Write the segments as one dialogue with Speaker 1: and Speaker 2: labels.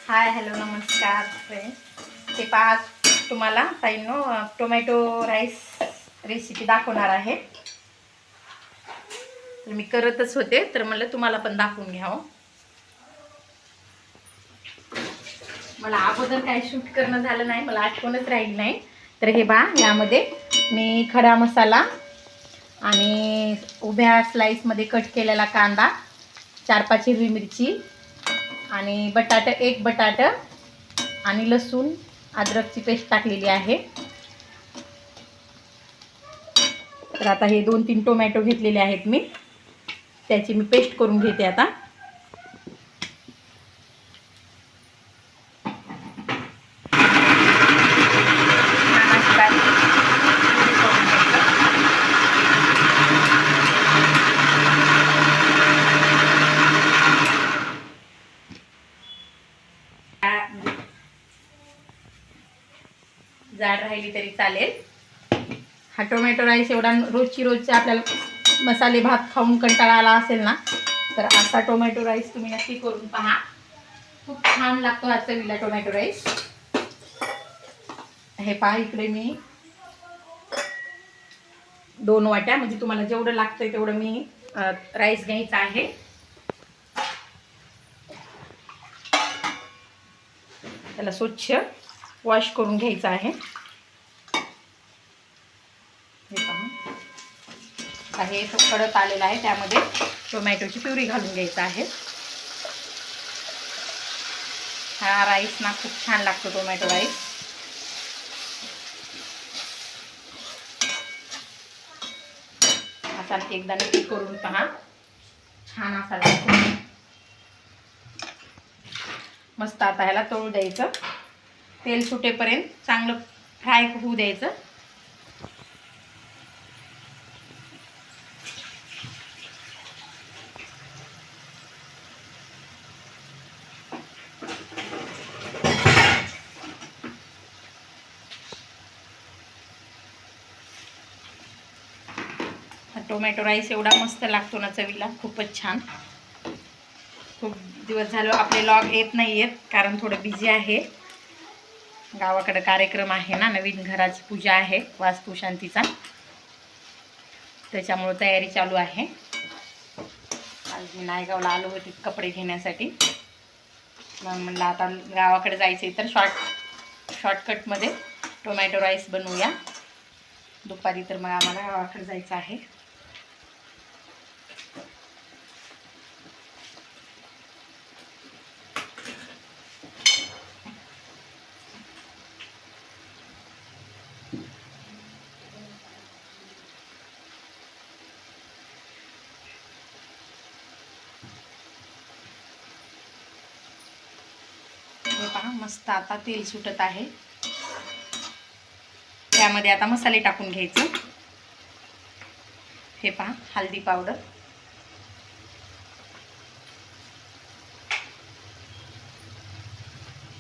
Speaker 1: Hi hello नमस्कार friends. ते पहा तुम्हाला ताईंनो टोमॅटो राईस रेसिपी दाखवणार आहे. तर मी करतच होते तर म्हणलं तुम्हाला पण दाखवून घ्यावं. मला अगोदर काय शूट करणं झालं नाही, मला आठवणच राहिली नाही. तर हे पहा, यामध्ये मी खडा मसाला आणि उभ्या स्लाईसमध्ये कट केलेला कांदा, 4-5 हिरवी मिरची आणि एक बटाटा आणि लसूण अद्रकची पेस्ट टाकलेली आहे. तर आता हे 2-3 टोमॅटो घेतलेले आहेत मी, त्याची मी पेस्ट करून घेते आता. जाड राहिली तरी चालेल. हा टोमॅटो राईस एवढा रोजचे आपल्याला मसाले भात खाऊन कंटाळा आला असेल ना, तर असा टोमॅटो राईस तुम्ही नक्की करून पहा. खूप छान लागतो हा चवीला टोमॅटो राईस. हे पहा, इकडे मी 2 वाट्या, म्हणजे तुम्हाला जेवढं लागतंय तेवढं मी राईस घ्यायचा आहे. त्याला स्वच्छ वॉश करून घ्यायचं आहे. हे पहा, हे तो कडक आलेला आहे, त्यामध्ये टोमॅटोची प्युरी घालून घ्यायचं आहे. हा राईस ना खूप छान लागतो टोमॅटो राईस. असा एकदा नक्की करून पहा, छान असा लागतो मस्त. आता ह्याला तळू द्यायचं, तेल सुटेपर्यंत चांगलं फ्राय होऊ द्यायचं. टोमॅटो राईस एवढा मस्त लागतो ना चवीला, खूपच छान. खूप दिवस झाले आपले व्लॉग येत नाही आहेत, कारण थोडं बिझी आहे. गावाकडे कार्यक्रम आहे ना, नवीन घराची पूजा आहे, वास्तुशांतीचा, त्याच्यामुळे तयारी चालू आहे. आज मी नायगावला आलो होते कपडे घेण्यासाठी. मग म्हणलं आता गावाकडे जायचं तर शॉर्टकटमध्ये टोमॅटो राईस बनवूया. दुपारी तर मग आम्हाला गावाकडे जायचं आहे. हे पहा, मस्त आता तेल सुटत आहे. त्यामध्ये आता मसाले टाकून घ्यायचं. हे पहा, हळदी पावडर,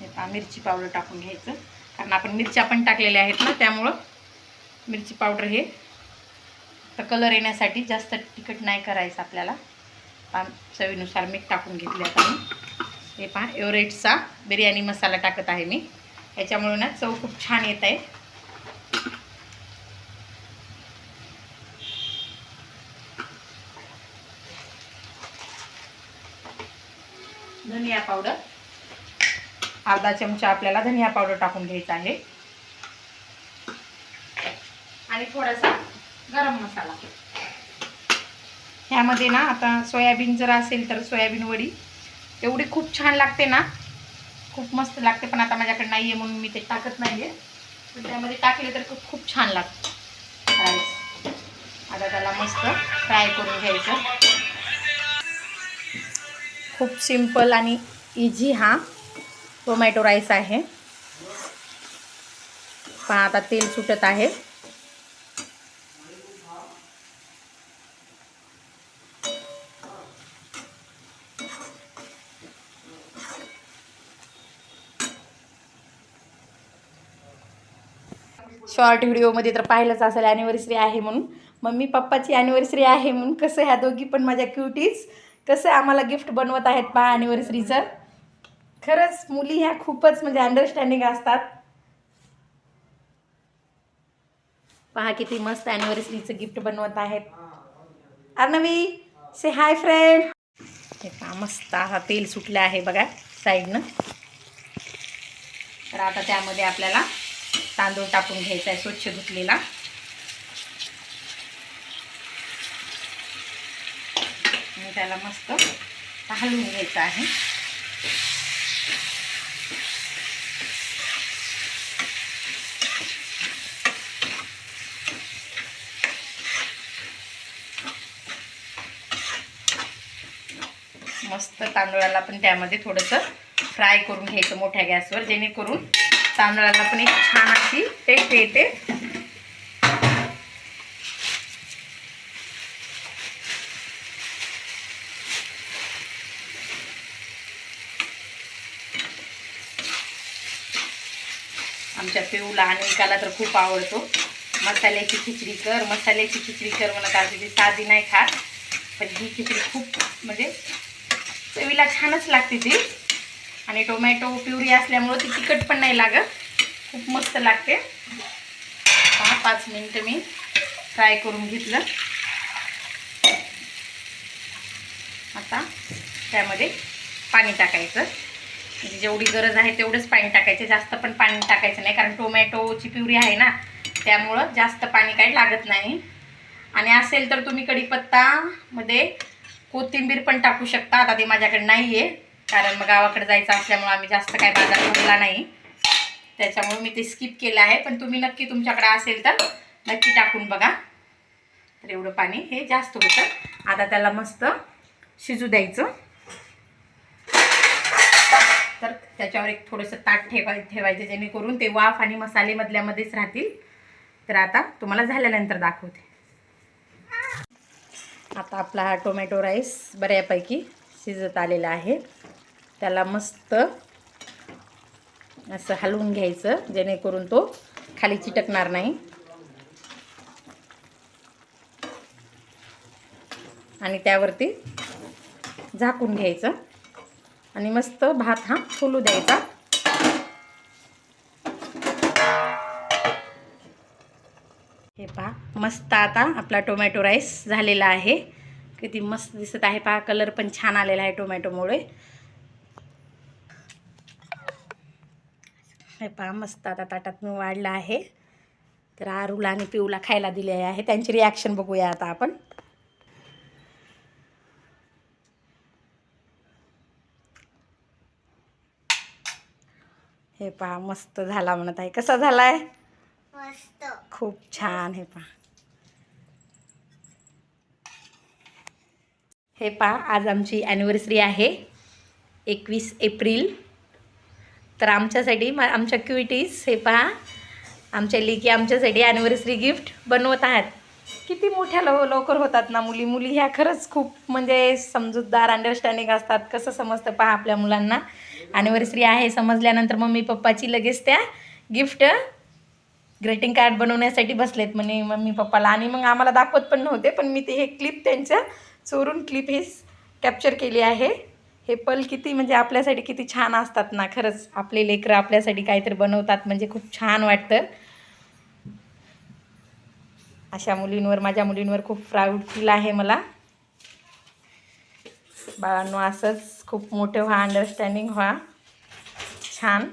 Speaker 1: हे पहा मिरची पावडर टाकून घ्यायचं, कारण आपण मिरच्या पण टाकलेल्या आहेत ना, त्यामुळं मिरची पावडर हे तर कलर येण्यासाठी, जास्त तिखट नाही करायचं आपल्याला. चवीनुसार मीठ टाकून घेतले आता मी. हे पहा, एव्हरेस्टचा बिर्याणी मसाला टाकत आहे मी, याच्यामुळे ना चव खूप छान येत आहे. धनिया पावडर अर्धा चमचा आपल्याला धनिया पावडर टाकून घ्यायचा आहे. आणि थोडासा गरम मसाला. ह्यामध्ये ना आता सोयाबीन जर असेल तर सोयाबीन वडी एवढी खूप छान लागते ना, खूप मस्त लागते. पण आता माझ्याकडे नाही आहे म्हणून मी ते टाकत नाही आहे, पण त्यामध्ये टाकले तर खूप छान लागतं राईस. आता त्याला मस्त फ्राय करून घ्यायचं. खूप सिंपल आणि इझी हा टोमॅटो राईस आहे. पण आता तेल सुटत आहे. शॉर्ट व्हिडिओमध्ये तर पाहिलंच असेल ॲनिव्हर्सरी आहे म्हणून. मम्मी पप्पाची ॲनिव्हर्सरी आहे म्हणून कसं ह्या दोघी पण माझ्या क्यूटीज कसं आम्हाला गिफ्ट बनवत आहेत पहा ॲनिव्हर्सरीचं. खरंच मुली ह्या खूपच म्हणजे अंडरस्टँडिंग असतात. पहा किती मस्त ॲनिव्हर्सरीचं गिफ्ट बनवत आहेत. अर्णवी से हाय फ्रेंड. हे पहा मस्त हा तेल सुटलं आहे बघा साईडनं. तर आता त्यामध्ये आपल्याला तांदूळ टाकून घ्यायचा आहे स्वच्छ धुतलेला. आणि त्याला मस्त हलवून घ्यायचं आहे. मस्त तांदूळाला पण त्यामध्ये थोडंसं फ्राय करून घ्यायचं मोठ्या गॅसवर, जेणेकरून तांदळाला पण एक छान अशी टेस्ट येते. आमच्या पिऊला आणि एकाला तर खूप आवडतो. मसाल्याची खिचडी कर, मसाल्याची खिचडी कर म्हणत आहे. ती साधी नाही खात, पण ही खिचडी खूप म्हणजे चवीला छानच लागते ती. आणि टोमॅटो प्युरी असल्यामुळं ती तिखट पण नाही लागत, खूप मस्त लागते. 5 मिनिटं मी फ्राय करून घेतलं. आता त्यामध्ये पाणी टाकायचं, म्हणजे जेवढी गरज आहे तेवढंच पाणी टाकायचं, जास्त पण पाणी टाकायचं नाही, कारण टोमॅटोची प्युरी आहे ना, त्यामुळं जास्त पाणी काही लागत नाही. आणि असेल तर तुम्ही कढीपत्तामध्ये कोथिंबीर पण टाकू शकता. आता ते माझ्याकडे नाही आहे, कारण मग गावाकडे जायचं असल्यामुळं आम्ही जास्त काय बाजार भरला नाही, त्याच्यामुळे मी ते स्किप केलं आहे. पण तुम्ही नक्की तुमच्याकडे असेल तर नक्की टाकून बघा. तर एवढं पाणी हे जास्त होतं. आता त्याला मस्त शिजू द्यायचं. तर त्याच्यावर एक थोडंसं ताट ठेवायचं, जेणेकरून ते वाफ आणि मसाले मधल्यामध्येच राहतील. तर आता तुम्हाला झाल्यानंतर दाखवते. आता आपला हा टोमॅटो राईस बऱ्यापैकी शिजत आलेला आहे. त्याला मस्त असं हलवून घ्यायचं, जेणेकरून तो खाली चिटकणार नाही. आणि त्यावरती झाकून घ्यायचं आणि मस्त भात हा फुलू द्यायचा. हे पहा मस्त आता आपला टोमॅटो राईस झालेला आहे. किती मस्त दिसत आहे पहा, कलर पण छान आलेला आहे टोमॅटोमुळे. हे पहा मस्त आता ताटात मी वाढला आहे. तर आरूला आणि पिऊला खायला दिले आहे. त्यांची रिॲक्शन बघूया आता आपण. हे पहा मस्त झाला म्हणत आहे. कसा झालाय? मस्त, खूप छान. हे पहा, हे पहा आज आमची ॲनिव्हर्सरी आहे 21 एप्रिल. तर आमच्यासाठी आमच्या क्युटीज हे पहा आमच्या लेकी आमच्यासाठी ॲनिव्हर्सरी गिफ्ट बनवत आहेत. किती मोठ्या लवकर होतात ना मुली ह्या. खरंच खूप म्हणजे समजूतदार अंडरस्टँडिंग असतात. कसं समजतं पहा आपल्या मुलांना. ॲनिव्हर्सरी आहे समजल्यानंतर मम्मी पप्पाची लगेच त्या गिफ्ट ग्रीटिंग कार्ड बनवण्यासाठी बसलेत म्हणे मम्मी पप्पाला. आणि मग आम्हाला दाखवत पण नव्हते, पण मी ते हे क्लिप त्यांच्या चोरून क्लिप हे कॅप्चर केली आहे. हे पल किती म्हणजे आपल्यासाठी किती छान असतात ना. खरंच आपले लेकरं आपल्यासाठी काहीतरी बनवतात म्हणजे खूप छान वाटतं. अशा मुलींवर, माझ्या मुलींवर खूप प्राऊड फील आहे मला. बाळांनो असंच खूप मोठं व्हा, अंडरस्टँडिंग व्हा, छान.